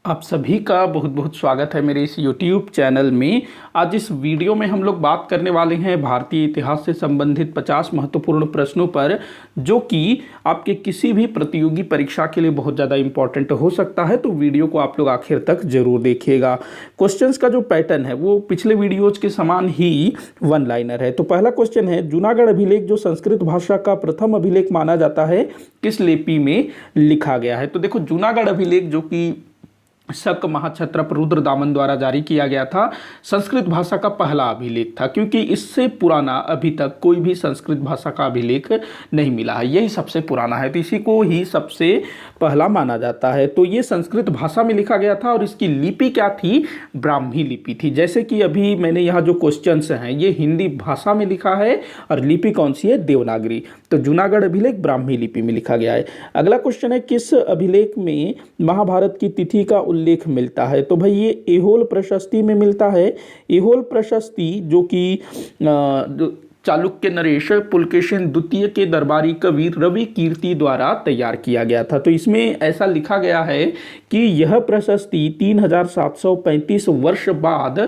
आप सभी का बहुत बहुत स्वागत है मेरे इस YouTube चैनल में। आज इस वीडियो में हम लोग बात करने वाले हैं भारतीय इतिहास से संबंधित 50 महत्वपूर्ण प्रश्नों पर, जो कि आपके किसी भी प्रतियोगी परीक्षा के लिए बहुत ज़्यादा इंपॉर्टेंट हो सकता है। तो वीडियो को आप लोग आखिर तक जरूर देखिएगा। क्वेश्चंस का जो पैटर्न है वो पिछले वीडियोज के समान ही वन लाइनर है। तो पहला क्वेश्चन है, जूनागढ़ अभिलेख जो संस्कृत भाषा का प्रथम अभिलेख माना जाता है, किस लिपि में लिखा गया है? तो देखो, जूनागढ़ अभिलेख जो कि शक महाक्षत्रप रुद्रदामन द्वारा जारी किया गया था, संस्कृत भाषा का पहला अभिलेख था, क्योंकि इससे पुराना अभी तक कोई भी संस्कृत भाषा का अभिलेख नहीं मिला है। यही सबसे पुराना है, तो इसी को ही सबसे पहला माना जाता है। तो ये संस्कृत भाषा में लिखा गया था और इसकी लिपि क्या थी? ब्राह्मी लिपि थी। जैसे कि अभी मैंने यहाँ जो क्वेश्चंस हैं ये हिंदी भाषा में लिखा है और लिपि कौन सी है? देवनागरी। तो जूनागढ़ अभिलेख ब्राह्मी लिपि में लिखा गया है। अगला क्वेश्चन है, किस अभिलेख में महाभारत की तिथि का उल्लेख मिलता है? तो भाई ये ऐहोल प्रशस्ति में मिलता है। ऐहोल प्रशस्ति जो कि चालुक्य नरेश पुलकेशिन द्वितीय के दरबारी कवि रवि कीर्ति द्वारा तैयार किया गया था। तो इसमें ऐसा लिखा गया है कि यह प्रशस्ति 3735 वर्ष बाद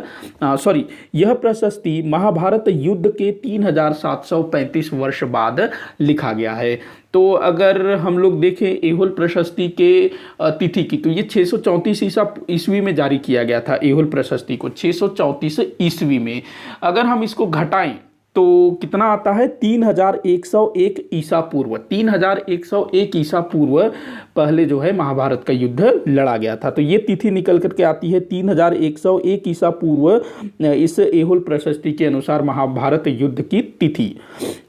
यह प्रशस्ति महाभारत युद्ध के 3735 वर्ष बाद लिखा गया है। तो अगर हम लोग देखें ऐहोल प्रशस्ति के तिथि की, तो ये 634 ईस्वी में जारी किया गया था। ऐहोल प्रशस्ति को 634 ईस्वी में अगर हम इसको घटाएं तो कितना आता है? 3101 ईसा पूर्व। 3101 ईसा पूर्व पहले जो है महाभारत का युद्ध लड़ा गया था। तो ये तिथि निकल करके आती है 3101 ईसा पूर्व इस ऐहोल प्रशस्ति के अनुसार महाभारत युद्ध की तिथि।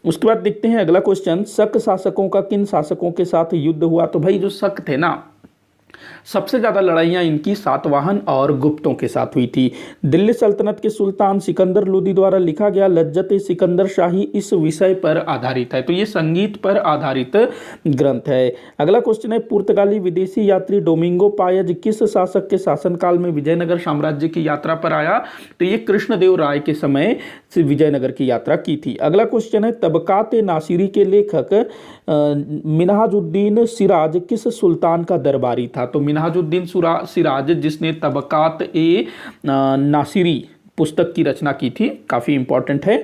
उसके बाद देखते हैं अगला क्वेश्चन, शक शासकों का किन शासकों के साथ युद्ध हुआ? तो भाई जो शक थे ना, सबसे ज़्यादा लड़ाइयाँ इनकी सातवाहन और गुप्तों के साथ हुई थी। दिल्ली सल्तनत के सुल्तान सिकंदर लोदी द्वारा लिखा गया लज्जत सिकंदर शाही इस विषय पर आधारित है। तो ये संगीत पर आधारित ग्रंथ है। अगला क्वेश्चन है, पुर्तगाली विदेशी यात्री डोमिंगो पायज किस शासक के शासनकाल में विजयनगर साम्राज्य की यात्रा पर आया? तो ये कृष्णदेव राय के समय से विजयनगर की यात्रा की थी। अगला क्वेश्चन है, तबकात नासिरी के लेखक मिन्हाजुद्दीन सिराज किस सुल्तान का दरबारी था? तो मिन्हाजुद्दीन सिराज जिसने तबकात ए नासिरी पुस्तक की रचना की थी, काफ़ी इंपॉर्टेंट है।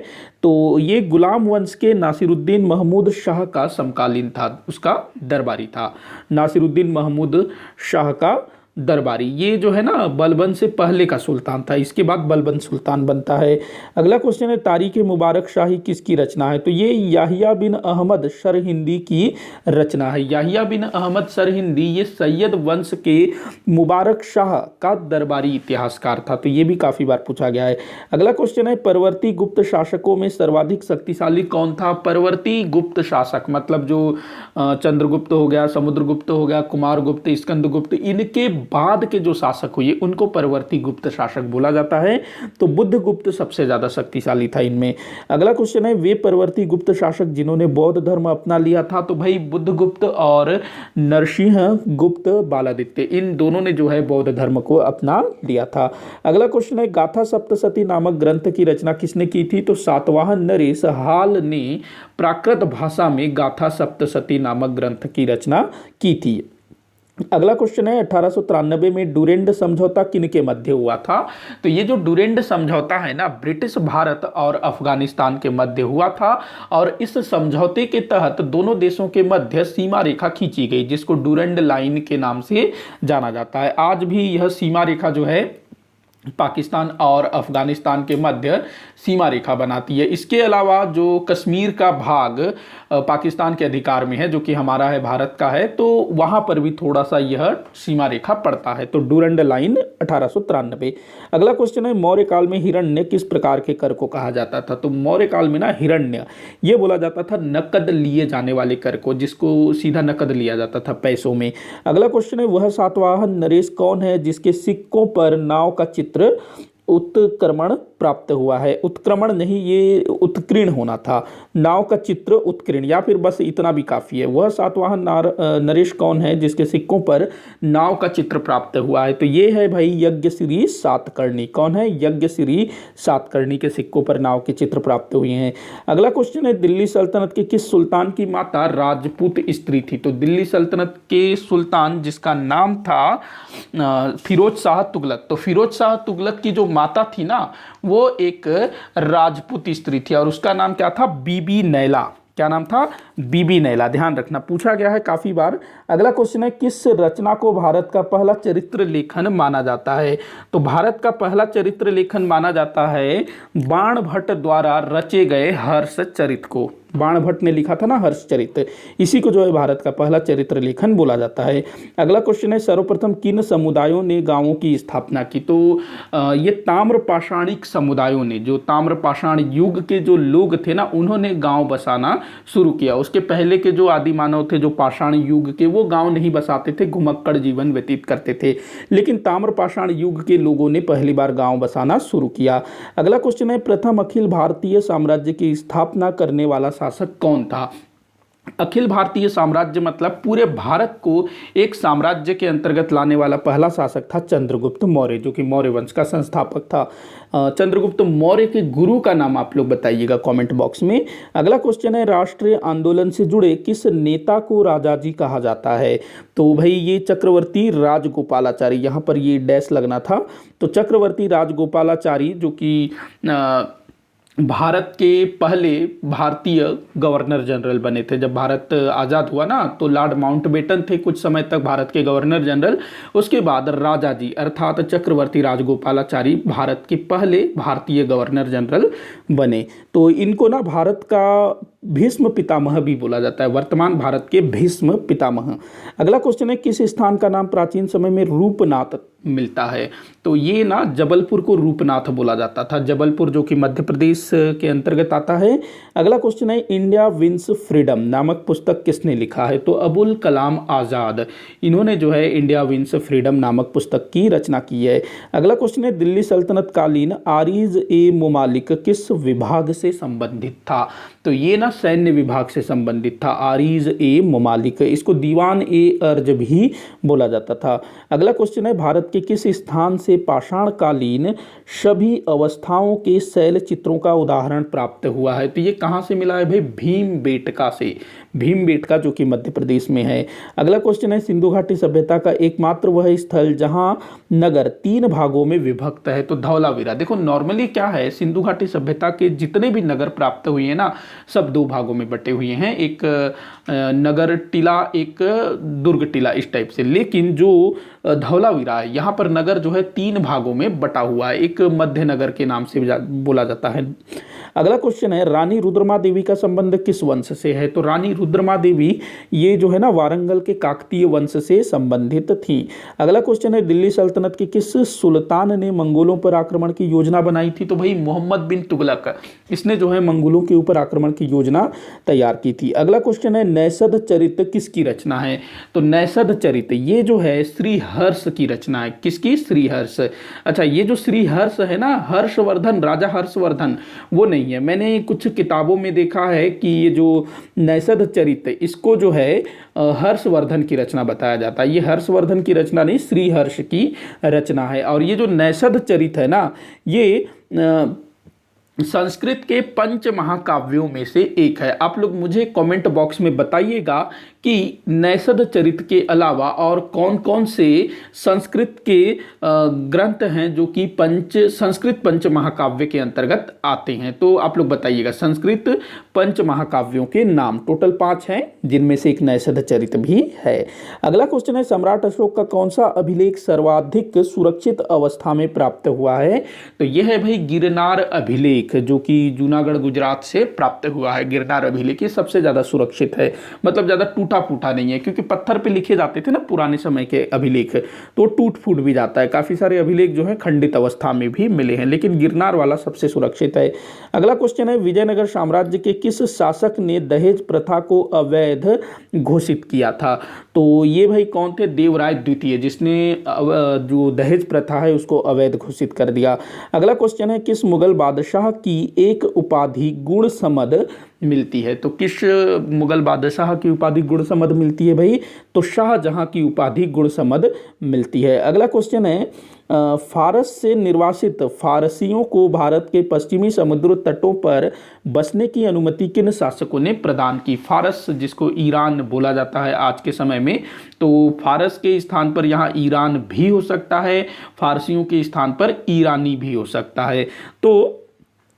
तो ये गुलाम वंश के नासिरुद्दीन महमूद शाह का समकालीन था, उसका दरबारी था। नासिरुद्दीन महमूद शाह का दरबारी, ये जो है ना बलबन से पहले का सुल्तान था, इसके बाद बलबन सुल्तान बनता है। अगला क्वेश्चन है, तारीख मुबारक शाही किसकी रचना है? तो ये याहिया बिन अहमद सरहिंदी की रचना है। याहिया बिन अहमद सरहिंदी ये सैयद वंश के मुबारक शाह का दरबारी इतिहासकार था। तो ये भी काफ़ी बार पूछा गया है। अगला क्वेश्चन है, परवर्ती गुप्त शासकों में सर्वाधिक शक्तिशाली कौन था? परवर्ती गुप्त शासक मतलब जो चंद्रगुप्त हो गया, समुद्रगुप्त हो गया, कुमारगुप्त, स्कंदगुप्त, इनके बाद के जो शासक हुए उनको परवर्ती गुप्त शासक बोला जाता है। तो बुद्धगुप्त सबसे ज्यादा शक्तिशाली था इनमें। अगला क्वेश्चन है, वे परवर्ती गुप्त शासक जिन्होंने बौद्ध धर्म अपना लिया था? तो भाई बुद्धगुप्त और नरसिंह गुप्त बालादित्य, इन दोनों ने जो है बौद्ध धर्म को अपना लिया था। अगला क्वेश्चन है, गाथा सप्तशती नामक ग्रंथ की रचना किसने की थी? तो सातवाहन नरेश हाल ने प्राकृत भाषा में गाथा सप्तशती नामक ग्रंथ की रचना की थी। अगला क्वेश्चन है, 1893 में डुरेंड समझौता किनके मध्य हुआ था? तो ये जो डुरेंड समझौता है ना, ब्रिटिश भारत और अफगानिस्तान के मध्य हुआ था और इस समझौते के तहत दोनों देशों के मध्य सीमा रेखा खींची गई, जिसको डुरेंड लाइन के नाम से जाना जाता है। आज भी यह सीमा रेखा जो है पाकिस्तान और अफगानिस्तान के मध्य सीमा रेखा बनाती है। इसके अलावा जो कश्मीर का भाग पाकिस्तान के अधिकार में है, जो कि हमारा है, भारत का है, तो वहाँ पर भी थोड़ा सा यह सीमा रेखा पड़ता है। तो डुरंड लाइन 1893। अगला क्वेश्चन है, मौर्य काल में हिरण्य किस प्रकार के कर को कहा जाता था? तो मौर्य काल में ना हिरण्य ये बोला जाता था नकद लिए जाने वाले कर को, जिसको सीधा नकद लिया जाता था पैसों में। अगला क्वेश्चन है, वह सातवाहन नरेश कौन है जिसके सिक्कों पर नाव का चित्र उत्क्रमण प्राप्त हुआ है। उत्क्रमण नहीं, ये उत्कीर्ण होना था। नाव का चित्र उत्कीर्ण, या फिर बस इतना भी काफी है। वह सातवाहन नरेश कौन है जिसके सिक्कों पर नाव का चित्र प्राप्त हुआ है? तो ये है भाई यज्ञश्री सातकर्णी। कौन है? यज्ञश्री सातकर्णी के सिक्कों पर नाव के चित्र प्राप्त हुए हैं। अगला क्वेश्चन है, दिल्ली सल्तनत के किस सुल्तान की माता राजपूत स्त्री थी? तो दिल्ली सल्तनत के सुल्तान जिसका नाम था फिरोज शाह तुगलक। तो फिरोज शाह तुगलक की जो माता थी ना, वो एक राजपूत स्त्री थी और उसका नाम क्या था? बीबी नैला। क्या नाम था? बीबी नैला। ध्यान रखना, पूछा गया है काफी बार। अगला क्वेश्चन है, किस रचना को भारत का पहला चरित्र लेखन माना जाता है? तो भारत का पहला चरित्र लेखन माना जाता है बाणभट्ट द्वारा रचे गए हर्षचरित को। बाणभट्ट ने लिखा था ना हर्षचरित, इसी को जो है भारत का पहला चरित्र लेखन बोला जाता है। अगला क्वेश्चन है, सर्वप्रथम किन समुदायों ने गांवों की स्थापना की? तो ये ताम्रपाषाणिक समुदायों ने, जो ताम्रपाषाण युग के जो लोग थे ना, उन्होंने गांव बसाना शुरू किया। उसके पहले के जो आदि मानव थे, जो पाषाण युग के, वो गांव नहीं बसाते थे, घुमक्कड़ जीवन व्यतीत करते थे। लेकिन ताम्रपाषाण युग के लोगों ने पहली बार गांव बसाना शुरू किया। अगला क्वेश्चन है, प्रथम अखिल भारतीय साम्राज्य की स्थापना करने वाला शासक कौन था? अखिल भारतीय साम्राज्य मतलब पूरे भारत को एक साम्राज्य के अंतर्गत लाने वाला पहला शासक था चंद्रगुप्त मौर्य, जो कि मौर्य वंश का संस्थापक था। चंद्रगुप्त मौर्य के गुरु का नाम आप लोग बताइएगा कमेंट बॉक्स में। अगला क्वेश्चन है, राष्ट्रीय आंदोलन से जुड़े किस नेता को राजाजी कहा जाता है? तो भाई ये चक्रवर्ती राजगोपालाचारी, यहाँ पर ये डैश लगना था। तो चक्रवर्ती राजगोपालाचारी जो कि भारत के पहले भारतीय गवर्नर जनरल बने थे। जब भारत आज़ाद हुआ ना, तो लॉर्ड माउंटबेटन थे कुछ समय तक भारत के गवर्नर जनरल। उसके बाद राजाजी अर्थात चक्रवर्ती राजगोपालाचारी भारत के पहले भारतीय गवर्नर जनरल बने। तो इनको ना भारत का भीष्म पितामह भी बोला जाता है, वर्तमान भारत के भीष्म पितामह। अगला क्वेश्चन है, किस स्थान का नाम प्राचीन समय में रूपनाथ मिलता है? तो ये ना जबलपुर को रूपनाथ बोला जाता था। जबलपुर जो कि मध्य प्रदेश के अंतर्गत आता है। अगला क्वेश्चन है, इंडिया विंस फ्रीडम नामक पुस्तक किसने लिखा है? तो अबुल कलाम आज़ाद, इन्होंने जो है इंडिया विंस फ्रीडम नामक पुस्तक की रचना की है। अगला क्वेश्चन है, दिल्ली सल्तनत कालीन आरिज ए मुमालिक किस विभाग से संबंधित था? तो ये ना सैन्य विभाग से संबंधित था, आरिज ए मुमालिक। इसको दीवान ए अर्ज भी बोला जाता था। अगला क्वेश्चन है, भारत के किस स्थान से पाषाण कालीन सभी अवस्थाओं के शैल चित्रों का उदाहरण प्राप्त हुआ है? तो ये कहाँ से मिला है भाई? भीमबेटका से। भीमबेटका जो कि मध्य प्रदेश में है। अगला क्वेश्चन है, सिंधु घाटी सभ्यता का एकमात्र वह स्थल जहां नगर 3 भागों में विभक्त है? तो धौलावीरा। देखो नॉर्मली क्या है, सिंधु घाटी सभ्यता के जितने भी नगर प्राप्त हुए हैं ना, सब 2 भागों में बटे हुए हैं, एक नगर टीला, एक दुर्ग टीला, इस टाइप से। लेकिन जो धौलावीरा है, यहाँ पर नगर जो है 3 भागों में बटा हुआ है, एक मध्य नगर के नाम से बोला जाता है। अगला क्वेश्चन है, रानी रुद्रमा देवी का संबंध किस वंश से है? तो रानी रुद्रमा देवी ये जो है ना वारंगल के काकतीय वंश से संबंधित थी। अगला क्वेश्चन है, दिल्ली सल्तनत के किस सुल्तान ने मंगोलों पर आक्रमण की योजना बनाई थी? तो भाई मोहम्मद बिन तुगलक, इसने जो है मंगोलों के ऊपर आक्रमण की योजना तैयार की थी। अगला क्वेश्चन है, नैषध चरित किसकी रचना है? तो नैषध चरित ये जो है श्रीहर्ष की रचना है। किसकी? श्रीहर्ष। अच्छा, ये जो श्रीहर्ष है ना, हर्षवर्धन, राजा हर्षवर्धन वो नहीं है। मैंने कुछ किताबों में देखा है कि ये जो नैषध चरित इसको जो है हर्षवर्धन की रचना बताया जाता है। ये हर्षवर्धन की रचना नहीं, श्रीहर्ष की रचना है। और ये जो नैषध चरित है ना, ये संस्कृत के 5 महाकाव्यों में से एक है। आप लोग मुझे कमेंट बॉक्स में बताइएगा कि नैषध चरित के अलावा और कौन कौन से संस्कृत के ग्रंथ हैं जो कि संस्कृत 5 महाकाव्य के अंतर्गत आते हैं। तो आप लोग बताइएगा संस्कृत 5 महाकाव्यों के नाम। टोटल 5 हैं, जिनमें से एक नैषध चरित भी है। अगला क्वेश्चन है, सम्राट अशोक का कौन सा अभिलेख सर्वाधिक सुरक्षित अवस्था में प्राप्त हुआ है? तो यह है भाई गिरनार अभिलेख। अभिलेख जो कि जूनागढ़ गुजरात से प्राप्त हुआ है, गिरनार अभिलेख, ये सबसे ज़्यादा सुरक्षित है, मतलब ज़्यादा टूटा फूटा नहीं है, क्योंकि पत्थर पे लिखे जाते थे ना पुराने समय के अभिलेख, तो टूट फूट भी जाता है। काफ़ी सारे अभिलेख जो है खंडित अवस्था में भी मिले हैं, लेकिन गिरनार वाला सबसे सुरक्षित है। अगला क्वेश्चन है, विजयनगर साम्राज्य के किस शासक ने दहेज प्रथा को अवैध घोषित किया था? तो ये भाई कौन थे? देवराय द्वितीय, जिसने जो दहेज प्रथा है उसको अवैध घोषित कर दिया। अगला क्वेश्चन है, किस मुगल बादशाह की एक उपाधि गुणसमद मिलती है? तो किस मुगल बादशाह की उपाधि गुणसमद मिलती है भाई? तो शाहजहां की उपाधि गुणसमद मिलती है। अगला क्वेश्चन है, फारस से निर्वासित फारसियों को भारत के पश्चिमी समुद्र तटों पर बसने की अनुमति किन शासकों ने प्रदान की? फारस, जिसको ईरान बोला जाता है आज के समय में, तो फारस के स्थान पर यहाँ ईरान भी हो सकता है, फारसियों के स्थान पर ईरानी भी हो सकता है। तो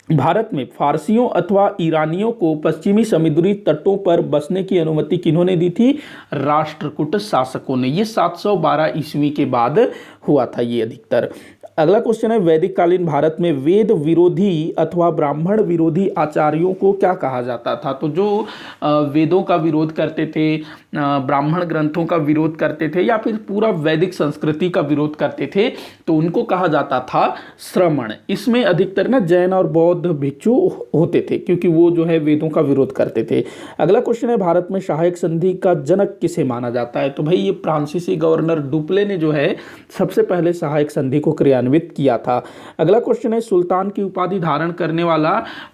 भारत में फारसियों अथवा ईरानियों को पश्चिमी समुद्री तटों पर बसने की अनुमति किन्होंने दी थी? राष्ट्रकूट शासकों ने। ये 712 ईस्वी के बाद हुआ था ये अधिकतर। अगला क्वेश्चन है, वैदिक कालीन भारत में वेद विरोधी अथवा ब्राह्मण विरोधी आचार्यों को क्या कहा जाता था? तो जो वेदों का विरोध करते थे, ब्राह्मण ग्रंथों का विरोध करते थे, या फिर पूरा वैदिक संस्कृति का विरोध करते थे, तो उनको कहा जाता था श्रमण। इसमें अधिकतर ना जैन और बौद्ध भिक्षु होते थे, क्योंकि वो जो है वेदों का विरोध करते थे। अगला क्वेश्चन है, भारत में सहायक संधि का जनक किसे माना जाता है? तो भाई ये फ्रांसीसी गवर्नर डुप्ले ने जो है सबसे पहले सहायक संधि को क्रियान्वित किया था। अगला क्वेश्चन है, सुल्तान की उपाधि धारण करने वाला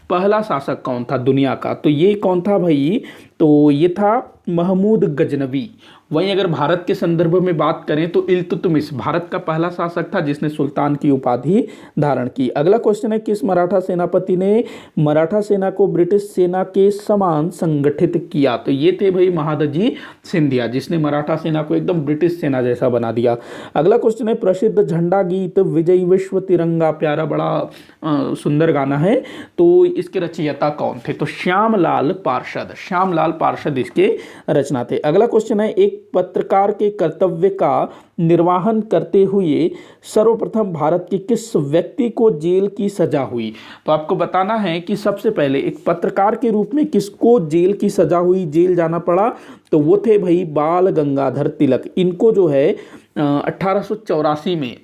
पहला शासक कौन था दुनिया का? तो ये कौन था भाई? तो ये था महमूद गजनवी। वहीं अगर भारत के संदर्भ में बात करें तो इल्तुतमिश भारत का पहला शासक था जिसने सुल्तान की उपाधि धारण की। अगला क्वेश्चन है, किस मराठा सेनापति ने मराठा सेना को ब्रिटिश सेना के समान संगठित किया? तो ये थे भाई महादजी सिंधिया, जिसने मराठा सेना को एकदम ब्रिटिश सेना जैसा बना दिया। अगला क्वेश्चन है, प्रसिद्ध झंडा गीत विजयी विश्व तिरंगा प्यारा बड़ा सुंदर गाना है, तो इसके रचयिता कौन थे? तो श्यामलाल पार्षद, श्यामलाल पार्षद इसके रचना थे। अगला क्वेश्चन है, एक पत्रकार के कर्तव्य का निर्वहन करते हुए सर्वप्रथम भारत के किस व्यक्ति को जेल की सजा हुई? तो आपको बताना है कि सबसे पहले एक पत्रकार के रूप में किसको जेल की सजा हुई, जेल जाना पड़ा? तो वो थे भाई बाल गंगाधर तिलक। इनको जो है 1884 में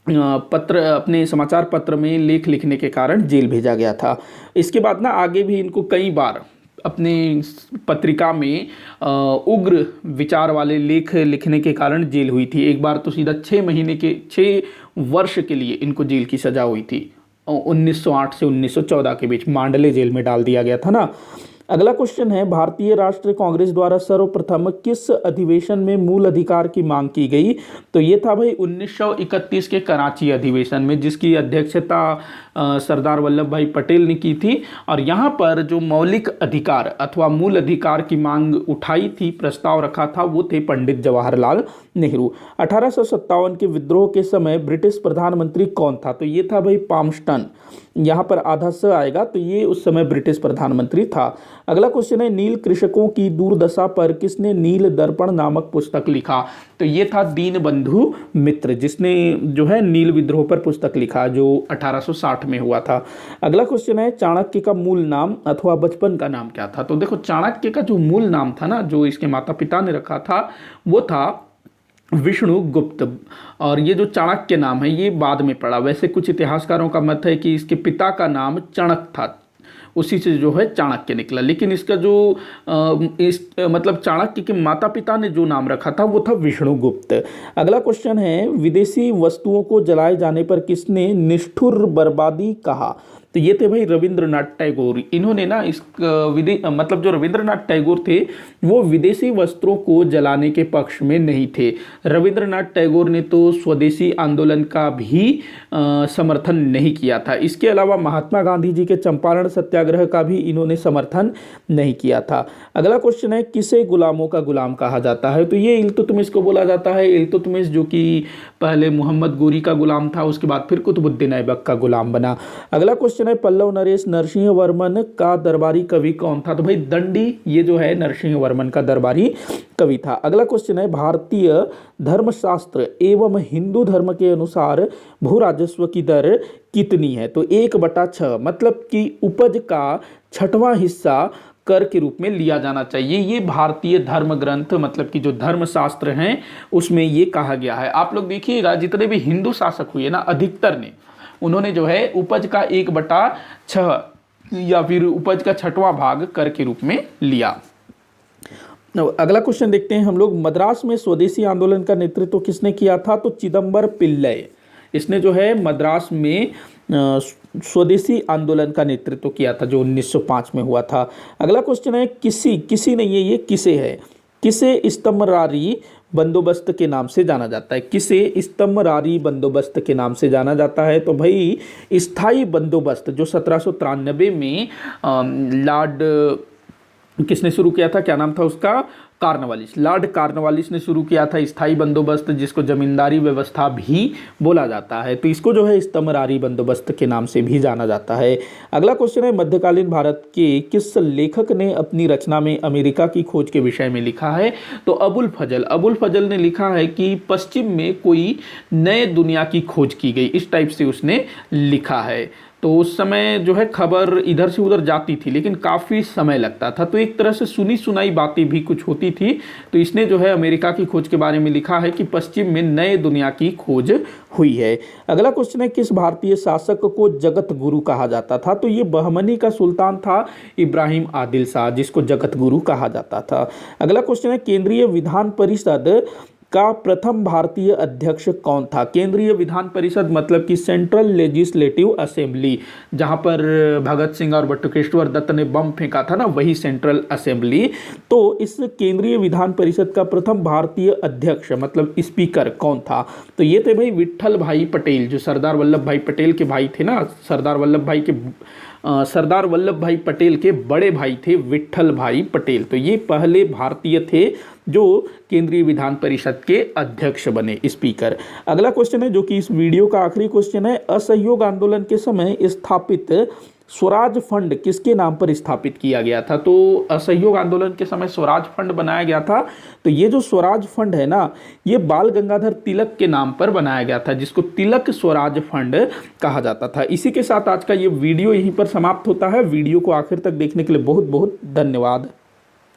पत्र, अपने समाचार पत्र में लेख लिखने के कारण जेल भेजा गया था। इसके बाद ना आगे भी इनको कई बार अपने पत्रिका में उग्र विचार वाले लेख लिखने के कारण जेल हुई थी। एक बार तो सीधा 6 वर्ष के लिए इनको जेल की सजा हुई थी। 1908 से 1914 के बीच मांडले जेल में डाल दिया गया था ना। अगला क्वेश्चन है, भारतीय राष्ट्रीय कांग्रेस द्वारा सर्वप्रथम किस अधिवेशन में मूल अधिकार की मांग की गई? तो ये था भाई 1931 के कराची अधिवेशन में, जिसकी अध्यक्षता सरदार वल्लभ भाई पटेल ने की थी। और यहाँ पर जो मौलिक अधिकार अथवा मूल अधिकार की मांग उठाई थी, प्रस्ताव रखा था, वो थे पंडित जवाहरलाल नेहरू। 1857 के विद्रोह के समय ब्रिटिश प्रधानमंत्री कौन था? तो ये था भाई पामस्टन, यहाँ पर आधा स आएगा, तो ये उस समय ब्रिटिश प्रधानमंत्री था। अगला क्वेश्चन है, नील कृषकों की दुर्दशा पर किसने नील दर्पण नामक पुस्तक लिखा? तो ये था दीनबंधु मित्र, जिसने जो है नील विद्रोह पर पुस्तक लिखा, जो 1860 में हुआ था। अगला क्वेश्चन है, चाणक्य का मूल नाम अथवा बचपन का नाम क्या था? तो देखो, चाणक्य का जो मूल नाम था ना, जो इसके माता पिता ने रखा था, वो था विष्णुगुप्त। और ये जो चाणक्य नाम है ये बाद में पड़ा। वैसे कुछ इतिहासकारों का मत है कि इसके पिता का नाम चाणक्य था, उसी से जो है चाणक्य निकला, लेकिन इसका जो मतलब चाणक्य के माता पिता ने जो नाम रखा था वो था विष्णुगुप्त। अगला क्वेश्चन है, विदेशी वस्तुओं को जलाए जाने पर किसने निष्ठुर बर्बादी कहा? तो ये थे भाई रविंद्रनाथ टैगोर। इन्होंने ना इस मतलब जो रविंद्रनाथ टैगोर थे वो विदेशी वस्त्रों को जलाने के पक्ष में नहीं थे। रविंद्रनाथ टैगोर ने तो स्वदेशी आंदोलन का भी समर्थन नहीं किया था। इसके अलावा महात्मा गांधी जी के चंपारण सत्याग्रह का भी इन्होंने समर्थन नहीं किया था। अगला क्वेश्चन है, किसे गुलामों का गुलाम कहा जाता है? तो ये इल्तुतमिश को बोला जाता है। इल्तुतमिश जो कि पहले मोहम्मद गोरी का गुलाम था, उसके बाद फिर कुतुबुद्दीन ऐबक का गुलाम बना। अगला क्वेश्चन क्वेश्चन है पल्लव नरेश नरसिंह वर्मन का दरबारी कवि कौन था? तो भाई दंडी ये जो है नरसिंह वर्मन का दरबारी कवि था। अगला क्वेश्चन है भारतीय धर्मशास्त्र एवं हिंदू धर्म के अनुसार भू राजस्व की दर कितनी है? तो 1/6 मतलब कि उपज का 6वां हिस्सा कर के रूप में लिया जाना चाहिए। ये भारतीय धर्म ग्रंथ मतलब कि जो धर्मशास्त्र हैं उसमें ये कहा गया है। आप लोग देखिएगा जितने भी हिंदू शासक हुए ना अधिकतर ने उन्होंने जो है उपज का 1/6 या फिर उपज का 6वां भाग कर के रूप में लिया। अगला क्वेश्चन देखते हैं हम लोग, मद्रास में स्वदेशी आंदोलन का नेतृत्व किसने किया था? तो चिदंबर पिल्लई, इसने जो है मद्रास में स्वदेशी आंदोलन का नेतृत्व किया था जो 1905 में हुआ था। अगला क्वेश्चन है किसी नहीं है, ये किसे है? किसे स्तंभरारी बंदोबस्त के नाम से जाना जाता है? किसे स्तंभरारी बंदोबस्त के नाम से जाना जाता है? तो भाई स्थाई बंदोबस्त जो 1793 में लॉर्ड किसने शुरू किया था, क्या नाम था उसका? कार्नवालिस, लॉर्ड कार्नवालिस ने शुरू किया था स्थाई बंदोबस्त, जिसको जमींदारी व्यवस्था भी बोला जाता है। तो इसको जो है स्तंभरारी बंदोबस्त के नाम से भी जाना जाता है। अगला क्वेश्चन है मध्यकालीन भारत के किस लेखक ने अपनी रचना में अमेरिका की खोज के विषय में लिखा है? तो अबुल फजल ने लिखा है कि पश्चिम में कोई नए दुनिया की खोज की गई, इस टाइप से उसने लिखा है। तो उस समय जो है खबर इधर से उधर जाती थी लेकिन काफ़ी समय लगता था, तो एक तरह से सुनी सुनाई बातें भी कुछ होती थी। तो इसने जो है अमेरिका की खोज के बारे में लिखा है कि पश्चिम में नए दुनिया की खोज हुई है। अगला क्वेश्चन है किस भारतीय शासक को जगत गुरु कहा जाता था? तो ये बहमनी का सुल्तान था इब्राहिम आदिल शाह, जिसको जगत गुरु कहा जाता था। अगला क्वेश्चन है केंद्रीय विधान परिषद का प्रथम भारतीय अध्यक्ष कौन था? केंद्रीय विधान परिषद मतलब कि सेंट्रल लेजिस्लेटिव असेंबली, जहां पर भगत सिंह और बटुकेश्वर दत्त ने बम फेंका था ना, वही सेंट्रल असेंबली। तो इस केंद्रीय विधान परिषद का प्रथम भारतीय अध्यक्ष मतलब स्पीकर कौन था? तो ये थे भाई विट्ठल भाई पटेल, जो सरदार वल्लभ भाई पटेल के भाई थे ना। सरदार वल्लभ भाई पटेल के बड़े भाई थे विट्ठल भाई पटेल। तो ये पहले भारतीय थे जो केंद्रीय विधान परिषद के अध्यक्ष बने, स्पीकर। अगला क्वेश्चन है जो कि इस वीडियो का आखिरी क्वेश्चन है, असहयोग आंदोलन के समय स्थापित स्वराज फंड किसके नाम पर स्थापित किया गया था? तो असहयोग आंदोलन के समय स्वराज फंड बनाया गया था। तो ये जो स्वराज फंड है ना, ये बाल गंगाधर तिलक के नाम पर बनाया गया था, जिसको तिलक स्वराज फंड कहा जाता था। इसी के साथ आज का ये वीडियो यहीं पर समाप्त होता है। वीडियो को आखिर तक देखने के लिए बहुत बहुत धन्यवाद।